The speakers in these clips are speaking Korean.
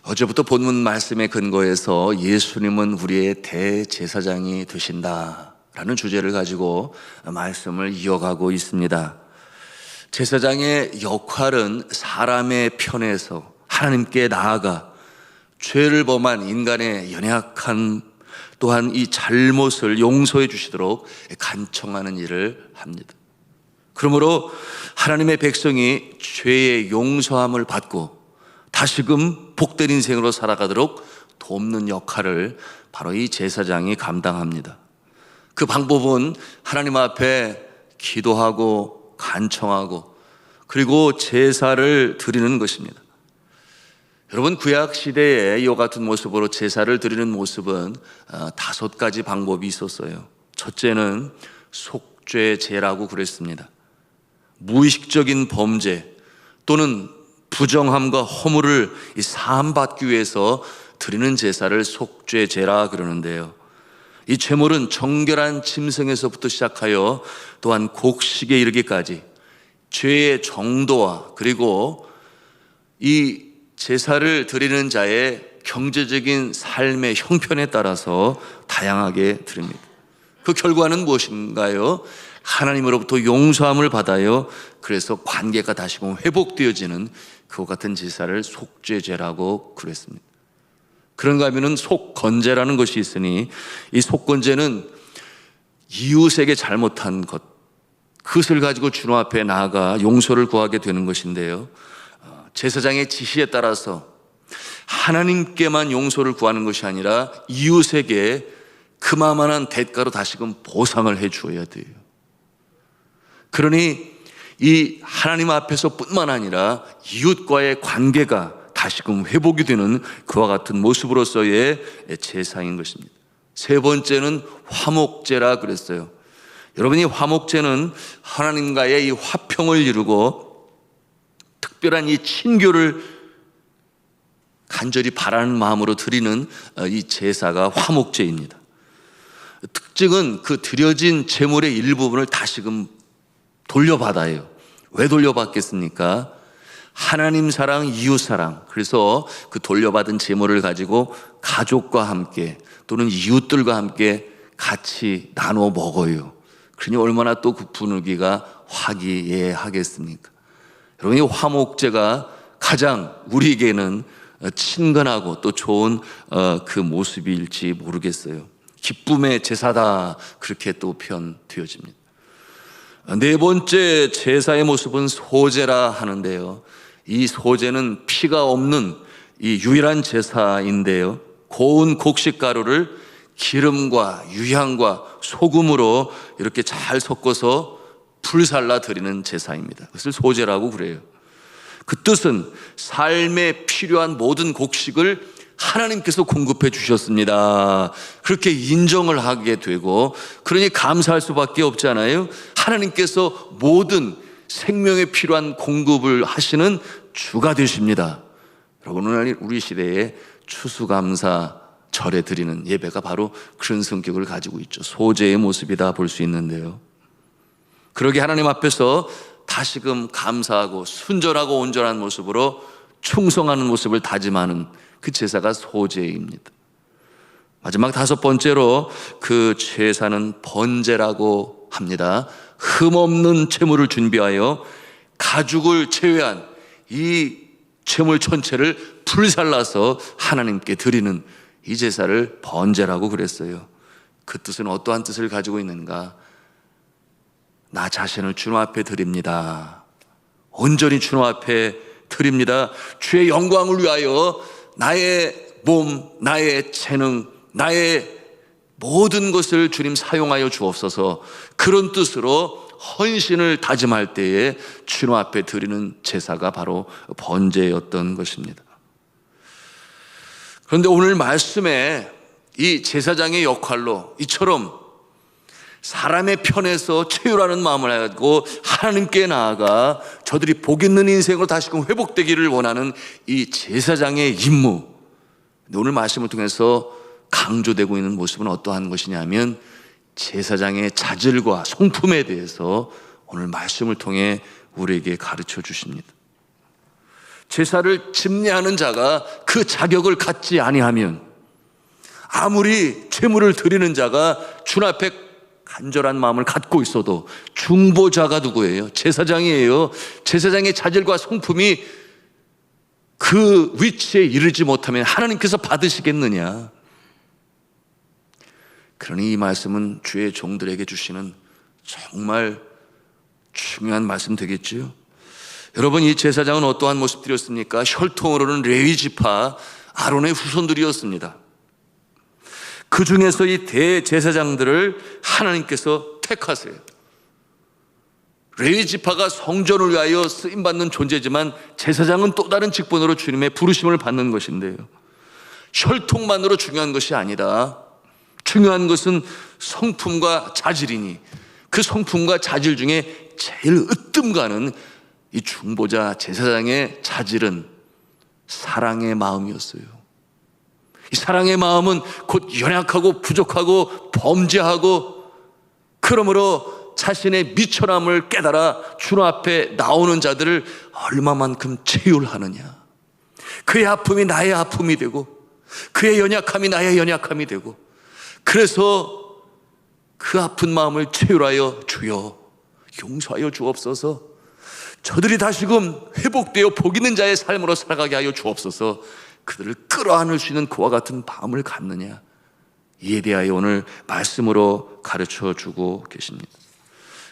어제부터 본문 말씀에 근거해서 예수님은 우리의 대제사장이 되신다라는 주제를 가지고 말씀을 이어가고 있습니다. 제사장의 역할은 사람의 편에서 하나님께 나아가 죄를 범한 인간의 연약한 또한 이 잘못을 용서해 주시도록 간청하는 일을 합니다. 그러므로 하나님의 백성이 죄의 용서함을 받고 다시금 복된 인생으로 살아가도록 돕는 역할을 바로 이 제사장이 감당합니다. 그 방법은 하나님 앞에 기도하고 간청하고 그리고 제사를 드리는 것입니다. 여러분, 구약 시대에 이와 같은 모습으로 제사를 드리는 모습은 5가지 방법이 있었어요. 첫째는 속죄제라고 그랬습니다. 무의식적인 범죄 또는 부정함과 허물을 사함받기 위해서 드리는 제사를 속죄제라 그러는데요. 이 제물은 정결한 짐승에서부터 시작하여 또한 곡식에 이르기까지 죄의 정도와 그리고 이 제사를 드리는 자의 경제적인 삶의 형편에 따라서 다양하게 드립니다. 그 결과는 무엇인가요? 하나님으로부터 용서함을 받아요. 그래서 관계가 다시금 회복되어지는 그와 같은 제사를 속죄제라고 그랬습니다. 그런가 하면은 속건제라는 것이 있으니 이 속건제는 이웃에게 잘못한 것, 그것을 가지고 주님 앞에 나아가 용서를 구하게 되는 것인데요. 제사장의 지시에 따라서 하나님께만 용서를 구하는 것이 아니라 이웃에게 그만한 대가로 다시금 보상을 해 주어야 돼요. 그러니 이 하나님 앞에서 뿐만 아니라 이웃과의 관계가 다시금 회복이 되는 그와 같은 모습으로서의 제사인 것입니다. 세 번째는 화목제라 그랬어요. 여러분이 화목제는 하나님과의 이 화평을 이루고 특별한 이 친교를 간절히 바라는 마음으로 드리는 이 제사가 화목제입니다. 특징은 그 드려진 제물의 일부분을 다시금 돌려받아요. 왜 돌려받겠습니까? 하나님 사랑, 이웃 사랑. 그래서 그 돌려받은 제물을 가지고 가족과 함께 또는 이웃들과 함께 같이 나눠 먹어요. 그러니 얼마나 또 그 분위기가 화기애애하겠습니까? 여러분, 이 화목제가 가장 우리에게는 친근하고 또 좋은 그 모습일지 모르겠어요. 기쁨의 제사다, 그렇게 또 표현되어집니다. 네 번째 제사의 모습은 소제라 하는데요. 이 소제는 피가 없는 이 유일한 제사인데요. 고운 곡식가루를 기름과 유향과 소금으로 이렇게 잘 섞어서 불살라 드리는 제사입니다. 그것을 소제라고 그래요. 그 뜻은 삶에 필요한 모든 곡식을 하나님께서 공급해 주셨습니다. 그렇게 인정을 하게 되고, 그러니 감사할 수밖에 없잖아요. 하나님께서 모든 생명에 필요한 공급을 하시는 주가 되십니다. 여러분, 오늘 우리 시대에 추수감사 절에 드리는 예배가 바로 그런 성격을 가지고 있죠. 소제의 모습이다 볼 수 있는데요. 그러게 하나님 앞에서 다시금 감사하고 순전하고 온전한 모습으로 충성하는 모습을 다짐하는 그 제사가 소제입니다. 마지막 5번째로 그 제사는 번제라고 합니다. 흠없는 제물을 준비하여 가죽을 제외한 이 제물 전체를 불살라서 하나님께 드리는 이 제사를 번제라고 그랬어요. 그 뜻은 어떠한 뜻을 가지고 있는가? 나 자신을 주님 앞에 드립니다. 온전히 주님 앞에 드립니다. 주의 영광을 위하여 나의 몸, 나의 재능, 나의 모든 것을 주님 사용하여 주옵소서. 그런 뜻으로 헌신을 다짐할 때에 주님 앞에 드리는 제사가 바로 번제였던 것입니다. 그런데 오늘 말씀에 이 제사장의 역할로 이처럼 사람의 편에서 채우라는 마음을 가지고 하나님께 나아가 저들이 복 있는 인생으로 다시금 회복되기를 원하는 이 제사장의 임무, 오늘 말씀을 통해서 강조되고 있는 모습은 어떠한 것이냐면 제사장의 자질과 성품에 대해서 오늘 말씀을 통해 우리에게 가르쳐 주십니다. 제사를 집례하는 자가 그 자격을 갖지 아니하면 아무리 제물을 드리는 자가 주님 앞에 간절한 마음을 갖고 있어도 중보자가 누구예요? 제사장이에요. 제사장의 자질과 성품이 그 위치에 이르지 못하면 하나님께서 받으시겠느냐? 그러니 이 말씀은 주의 종들에게 주시는 정말 중요한 말씀 되겠지요. 여러분, 이 제사장은 어떠한 모습들이었습니까? 혈통으로는 레위 지파 아론의 후손들이었습니다. 그 중에서 이 대제사장들을 하나님께서 택하세요. 레위 지파가 성전을 위하여 쓰임받는 존재지만 제사장은 또 다른 직분으로 주님의 부르심을 받는 것인데요, 혈통만으로 중요한 것이 아니라 중요한 것은 성품과 자질이니 그 성품과 자질 중에 제일 으뜸가는 이 중보자 제사장의 자질은 사랑의 마음이었어요. 이 사랑의 마음은 곧 연약하고 부족하고 범죄하고, 그러므로 자신의 미천함을 깨달아 주님 앞에 나오는 자들을 얼마만큼 체휼하느냐. 그의 아픔이 나의 아픔이 되고 그의 연약함이 나의 연약함이 되고, 그래서 그 아픈 마음을 체휼하여 주여 용서하여 주옵소서, 저들이 다시금 회복되어 복 있는 자의 삶으로 살아가게 하여 주옵소서, 그들을 끌어안을 수 있는 그와 같은 마음을 갖느냐, 이에 대하여 오늘 말씀으로 가르쳐 주고 계십니다.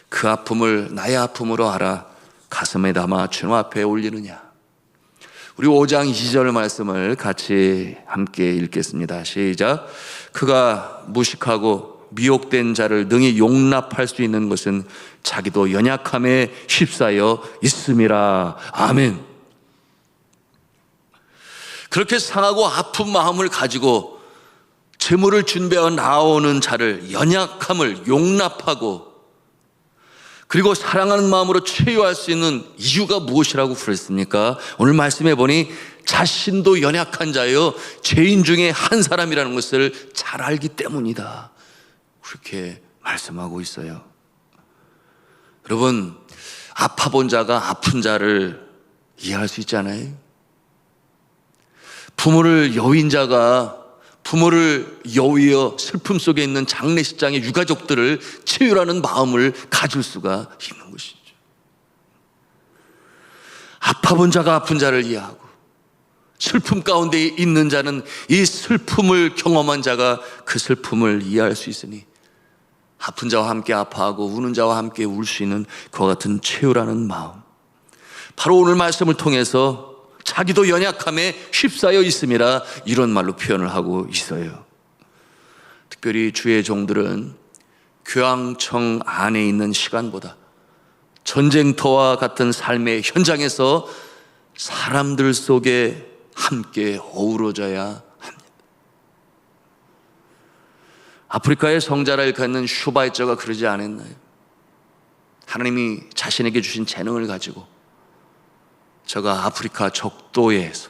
그 아픔을 나의 아픔으로 알아 가슴에 담아 주님 앞에 올리느냐. 우리 5장 2절 말씀을 같이 함께 읽겠습니다. 시작. 그가 무식하고 미혹된 자를 능히 용납할 수 있는 것은 자기도 연약함에 휩싸여 있음이라. 아멘. 그렇게 상하고 아픈 마음을 가지고 제물을 준비하여 나오는 자를 연약함을 용납하고 그리고 사랑하는 마음으로 체유할 수 있는 이유가 무엇이라고 그랬습니까? 오늘 말씀해 보니 자신도 연약한 자여 죄인 중에 한 사람이라는 것을 잘 알기 때문이다, 그렇게 말씀하고 있어요. 여러분, 아파본 자가 아픈 자를 이해할 수 있잖아요. 부모를 여윈 자가 부모를 여위어 슬픔 속에 있는 장례식장의 유가족들을 체휼하는 마음을 가질 수가 있는 것이죠. 아파본 자가 아픈 자를 이해하고 슬픔 가운데 있는 자는 이 슬픔을 경험한 자가 그 슬픔을 이해할 수 있으니 아픈 자와 함께 아파하고 우는 자와 함께 울 수 있는 그와 같은 체휼하는 마음, 바로 오늘 말씀을 통해서 자기도 연약함에 휩싸여 있음이라 이런 말로 표현을 하고 있어요. 특별히 주의 종들은 교황청 안에 있는 시간보다 전쟁터와 같은 삶의 현장에서 사람들 속에 함께 어우러져야 합니다. 아프리카의 성자를 갖는 슈바이처가 그러지 않았나요? 하나님이 자신에게 주신 재능을 가지고 저가 아프리카 적도에서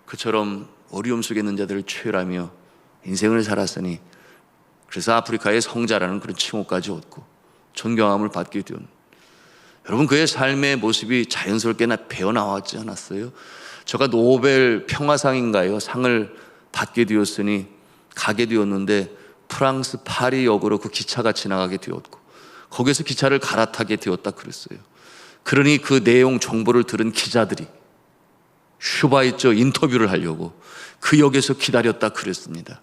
그처럼 어려움 속에 있는 자들을 체휼하며 인생을 살았으니, 그래서 아프리카의 성자라는 그런 칭호까지 얻고 존경함을 받게 되었는, 여러분 그의 삶의 모습이 자연스럽게나 배어나왔지 않았어요? 저가 노벨 평화상인가요? 상을 받게 되었으니 가게 되었는데 프랑스 파리역으로 그 기차가 지나가게 되었고 거기에서 기차를 갈아타게 되었다 그랬어요. 그러니 그 내용 정보를 들은 기자들이 슈바이처 인터뷰를 하려고 그 역에서 기다렸다 그랬습니다.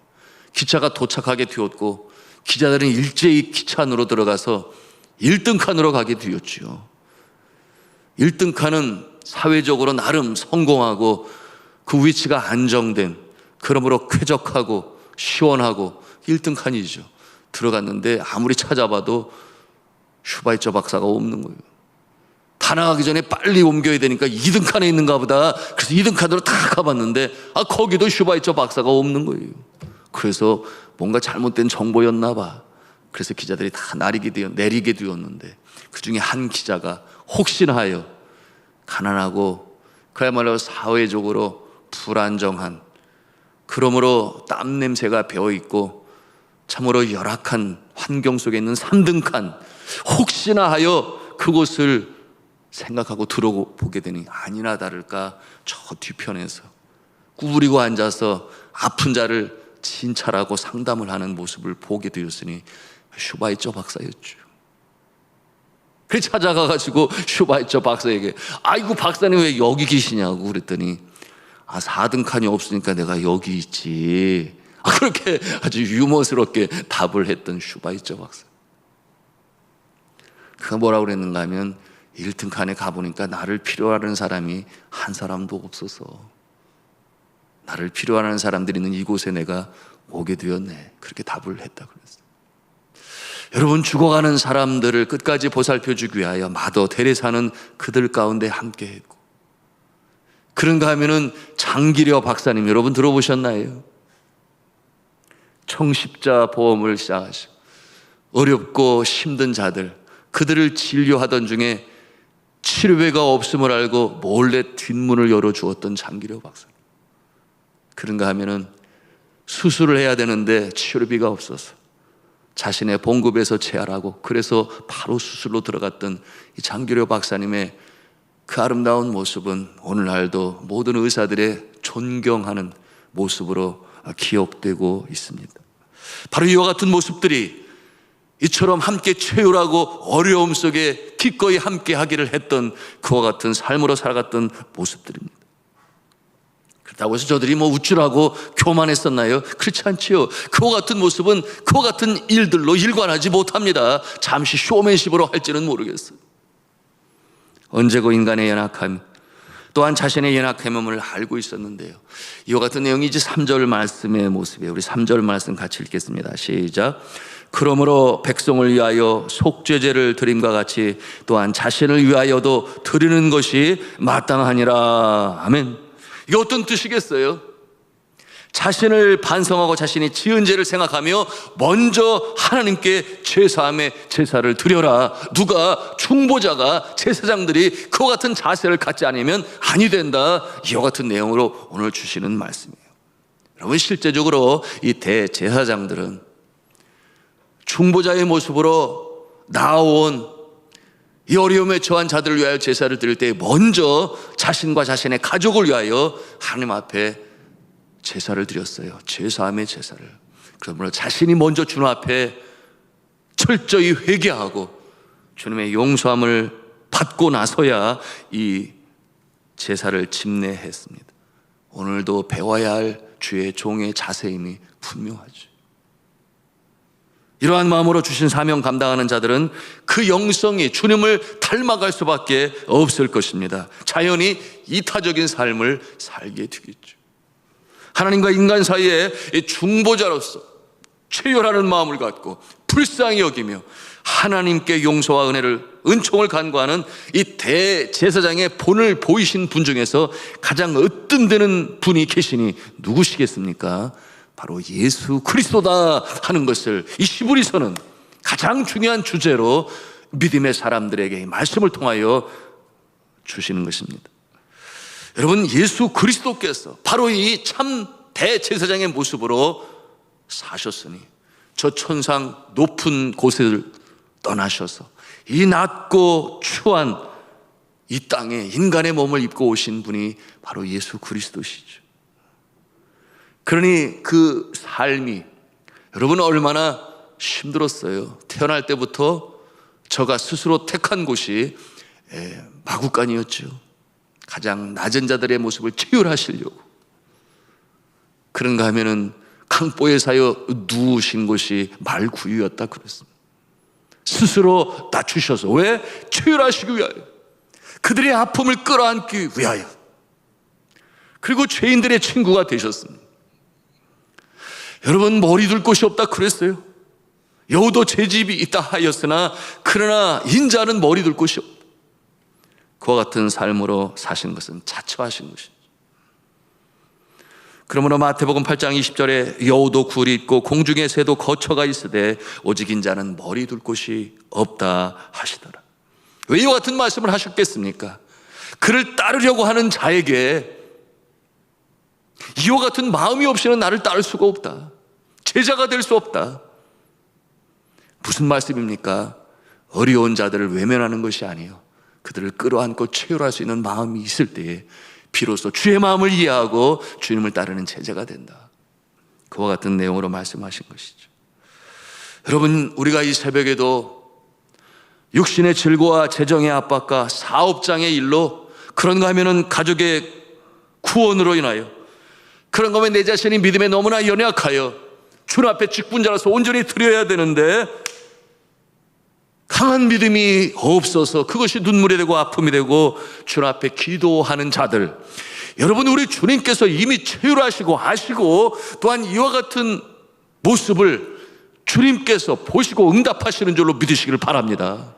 기차가 도착하게 되었고 기자들은 일제히 기차 안으로 들어가서 1등 칸으로 가게 되었지요. 1등 칸은 사회적으로 나름 성공하고 그 위치가 안정된, 그러므로 쾌적하고 시원하고 1등 칸이죠. 들어갔는데 아무리 찾아봐도 슈바이처 박사가 없는 거예요. 다 나가기 전에 빨리 옮겨야 되니까 2등 칸에 있는가 보다. 그래서 2등 칸으로 다 가봤는데 거기도 슈바이처 박사가 없는 거예요. 그래서 뭔가 잘못된 정보였나 봐. 그래서 기자들이 다 내리게 되었는데 그 중에 한 기자가 혹시나 하여 가난하고 그야말로 사회적으로 불안정한, 그러므로 땀 냄새가 배어있고 참으로 열악한 환경 속에 있는 3등칸, 혹시나 하여 그곳을 생각하고 들어보게 되니 아니나 다를까 저 뒤편에서 구부리고 앉아서 아픈 자를 진찰하고 상담을 하는 모습을 보게 되었으니 슈바이처 박사였죠. 그래서 찾아가가지고 슈바이처 박사에게 아이고 박사님 왜 여기 계시냐고 그랬더니 4등칸이 없으니까 내가 여기 있지. 그렇게 아주 유머스럽게 답을 했던 슈바이처 박사. 그가 뭐라고 그랬는가 하면 1등칸에 가보니까 나를 필요하는 사람이 한 사람도 없어서 나를 필요하는 사람들이 있는 이곳에 내가 오게 되었네. 그렇게 답을 했다 그랬어요. 여러분, 죽어가는 사람들을 끝까지 보살펴주기 위하여 마더 테레사는 그들 가운데 함께했고, 그런가 하면은 장기려 박사님 여러분 들어보셨나요? 청십자 보험을 시작하시고 어렵고 힘든 자들, 그들을 진료하던 중에 치료비가 없음을 알고 몰래 뒷문을 열어주었던 장기려 박사님. 그런가 하면은 수술을 해야 되는데 치료비가 없어서 자신의 봉급에서 제하라고 그래서 바로 수술로 들어갔던 이 장기려 박사님의 그 아름다운 모습은 오늘날도 모든 의사들의 존경하는 모습으로 기억되고 있습니다. 바로 이와 같은 모습들이 이처럼 함께 최후라고 어려움 속에 기꺼이 함께 하기를 했던 그와 같은 삶으로 살아갔던 모습들입니다. 그렇다고 해서 저들이 우쭐하고 교만했었나요? 그렇지 않지요. 그와 같은 모습은 그와 같은 일들로 일관하지 못합니다. 잠시 쇼맨십으로 할지는 모르겠어요. 언제고 인간의 연약함, 또한 자신의 연약함을 알고 있었는데요. 이와 같은 내용이 이제 3절 말씀의 모습이에요. 우리 3절 말씀 같이 읽겠습니다. 시작. 그러므로 백성을 위하여 속죄제를 드림과 같이 또한 자신을 위하여도 드리는 것이 마땅하니라. 아멘. 이게 어떤 뜻이겠어요? 자신을 반성하고 자신이 지은 죄를 생각하며 먼저 하나님께 제사함의 제사를 드려라. 누가? 중보자가, 제사장들이 그와 같은 자세를 갖지 않으면 아니 된다. 이와 같은 내용으로 오늘 주시는 말씀이에요. 여러분, 실제적으로 이 대제사장들은 중보자의 모습으로 나아온 이 어려움에 처한 자들을 위하여 제사를 드릴 때 먼저 자신과 자신의 가족을 위하여 하나님 앞에 제사를 드렸어요. 제사함의 제사를. 그러므로 자신이 먼저 주님 앞에 철저히 회개하고 주님의 용서함을 받고 나서야 이 제사를 집례했습니다. 오늘도 배워야 할 주의 종의 자세임이 분명하죠. 이러한 마음으로 주신 사명 감당하는 자들은 그 영성이 주님을 닮아갈 수밖에 없을 것입니다. 자연히 이타적인 삶을 살게 되겠죠. 하나님과 인간 사이에 중보자로서 최열하는 마음을 갖고 불쌍히 여기며 하나님께 용서와 은총을 간구하는 이 대제사장의 본을 보이신 분 중에서 가장 으뜸되는 분이 계시니 누구시겠습니까? 바로 예수 그리스도다 하는 것을 이 시브리서는 가장 중요한 주제로 믿음의 사람들에게 이 말씀을 통하여 주시는 것입니다. 여러분, 예수 그리스도께서 바로 이 참 대제사장의 모습으로 사셨으니 저 천상 높은 곳을 떠나셔서 이 낮고 추한 이 땅에 인간의 몸을 입고 오신 분이 바로 예수 그리스도시죠. 그러니 그 삶이 여러분 얼마나 힘들었어요. 태어날 때부터 저가 스스로 택한 곳이 마구간이었죠. 가장 낮은 자들의 모습을 채울하시려고. 그런가 하면은 강보에 사여 누우신 곳이 말구유였다 그랬습니다. 스스로 낮추셔서 왜? 채울하시기 위하여, 그들의 아픔을 끌어안기 위하여, 그리고 죄인들의 친구가 되셨습니다. 여러분, 머리 둘 곳이 없다 그랬어요. 여우도 제 집이 있다 하였으나 그러나 인자는 머리 둘 곳이 없다. 그와 같은 삶으로 사신 것은 자처하신 것이죠. 그러므로 마태복음 8장 20절에 여우도 굴이 있고 공중의 새도 거처가 있으되 오직 인자는 머리 둘 곳이 없다 하시더라. 왜 이와 같은 말씀을 하셨겠습니까? 그를 따르려고 하는 자에게 이와 같은 마음이 없이는 나를 따를 수가 없다. 제자가 될 수 없다. 무슨 말씀입니까? 어려운 자들을 외면하는 것이 아니에요. 그들을 끌어안고 채울할 수 있는 마음이 있을 때에 비로소 주의 마음을 이해하고 주님을 따르는 제자가 된다. 그와 같은 내용으로 말씀하신 것이죠. 여러분, 우리가 이 새벽에도 육신의 질고와 재정의 압박과 사업장의 일로, 그런가 하면은 가족의 구원으로 인하여, 그런가 하면 내 자신이 믿음에 너무나 연약하여 주님 앞에 직분자로서 온전히 드려야 되는데 강한 믿음이 없어서 그것이 눈물이 되고 아픔이 되고 주님 앞에 기도하는 자들, 여러분, 우리 주님께서 이미 체휼하시고 아시고 또한 이와 같은 모습을 주님께서 보시고 응답하시는 줄로 믿으시기를 바랍니다.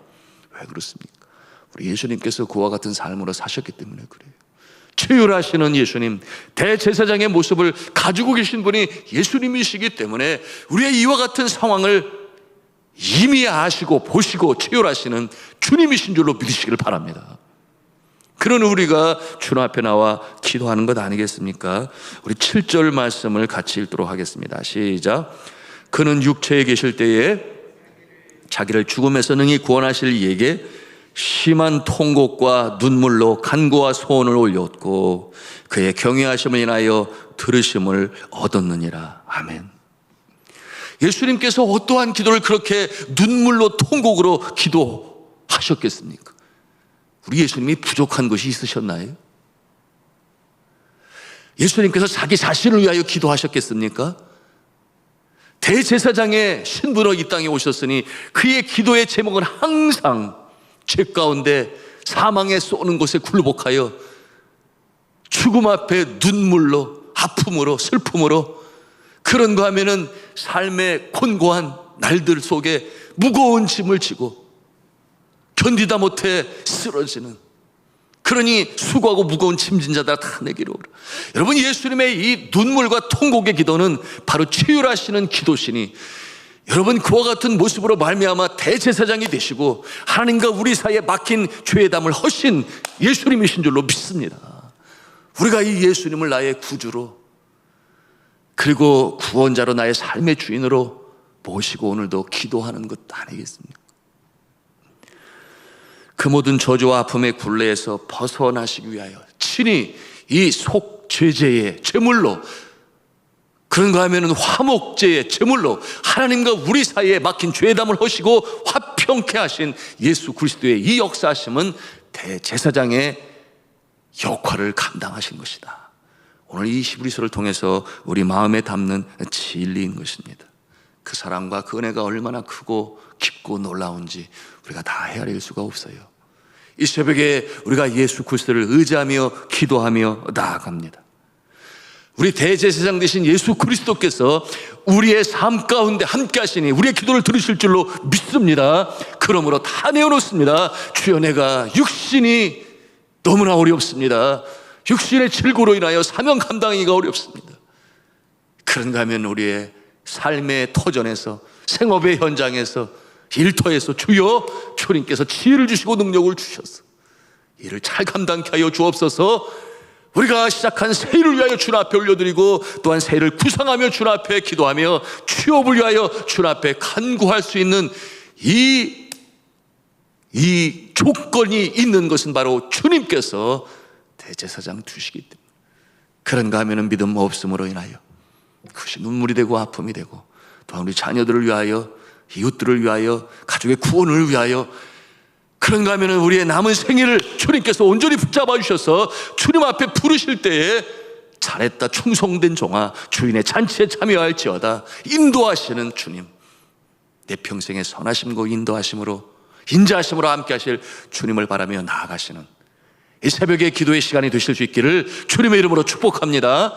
왜 그렇습니까? 우리 예수님께서 그와 같은 삶으로 사셨기 때문에 그래요. 체휼하시는 예수님, 대제사장의 모습을 가지고 계신 분이 예수님이시기 때문에 우리의 이와 같은 상황을 이미 아시고 보시고 체휼하시는 주님이신 줄로 믿으시기를 바랍니다. 그런 우리가 주님 앞에 나와 기도하는 것 아니겠습니까? 우리 7절 말씀을 같이 읽도록 하겠습니다. 시작. 그는 육체에 계실 때에 자기를 죽음에서 능히 구원하실 이에게 심한 통곡과 눈물로 간구와 소원을 올렸고 그의 경외하심을 인하여 들으심을 얻었느니라. 아멘. 예수님께서 어떠한 기도를 그렇게 눈물로 통곡으로 기도하셨겠습니까? 우리 예수님이 부족한 것이 있으셨나요? 예수님께서 자기 자신을 위하여 기도하셨겠습니까? 대제사장의 신분으로 이 땅에 오셨으니 그의 기도의 제목은 항상 죄 가운데 사망에 쏘는 곳에 굴복하여 죽음 앞에 눈물로, 아픔으로, 슬픔으로, 그런가 하면은 삶의 곤고한 날들 속에 무거운 짐을 지고 견디다 못해 쓰러지는, 그러니 수고하고 무거운 짐진 자들 다 내기로. 여러분, 예수님의 이 눈물과 통곡의 기도는 바로 체휼하시는 기도시니, 여러분, 그와 같은 모습으로 말미암아 대제사장이 되시고 하나님과 우리 사이에 막힌 죄의 담을 허신 예수님이신 줄로 믿습니다. 우리가 이 예수님을 나의 구주로 그리고 구원자로 나의 삶의 주인으로 모시고 오늘도 기도하는 것 아니겠습니까? 그 모든 저주와 아픔의 굴레에서 벗어나시기 위하여 친히 이 속죄제의 제물로, 그런가 하면 화목제의 제물로 하나님과 우리 사이에 막힌 죄담을 허시고 화평케 하신 예수 그리스도의 이 역사하심은 대제사장의 역할을 감당하신 것이다. 오늘 이 히브리서를 통해서 우리 마음에 담는 진리인 것입니다. 그 사랑과 그 은혜가 얼마나 크고 깊고 놀라운지 우리가 다 헤아릴 수가 없어요. 이 새벽에 우리가 예수 그리스도를 의지하며 기도하며 나아갑니다. 우리 대제사장 되신 예수 그리스도께서 우리의 삶 가운데 함께 하시니 우리의 기도를 들으실 줄로 믿습니다. 그러므로 다 내어놓습니다. 주여, 내가 육신이 너무나 어렵습니다. 육신의 질고로 인하여 사명 감당하기가 어렵습니다. 그런가 하면 우리의 삶의 터전에서, 생업의 현장에서, 일터에서 주여, 주님께서 지혜를 주시고 능력을 주셔서 이를 잘 감당케 하여 주옵소서. 우리가 시작한 새해를 위하여 주님 앞에 올려드리고 또한 새해를 구상하며 주님 앞에 기도하며 취업을 위하여 주님 앞에 간구할 수 있는 이 조건이 있는 것은 바로 주님께서 대제사장 두시기 때문에. 그런가 하면 믿음 없음으로 인하여 그것이 눈물이 되고 아픔이 되고, 또한 우리 자녀들을 위하여, 이웃들을 위하여, 가족의 구원을 위하여, 그런가 하면 우리의 남은 생일을 주님께서 온전히 붙잡아 주셔서 주님 앞에 부르실 때에 잘했다 충성된 종아 주인의 잔치에 참여할지어다 인도하시는 주님, 내 평생의 선하심과 인도하심으로, 인자하심으로 함께 하실 주님을 바라며 나아가시는 이 새벽의 기도의 시간이 되실 수 있기를 주님의 이름으로 축복합니다.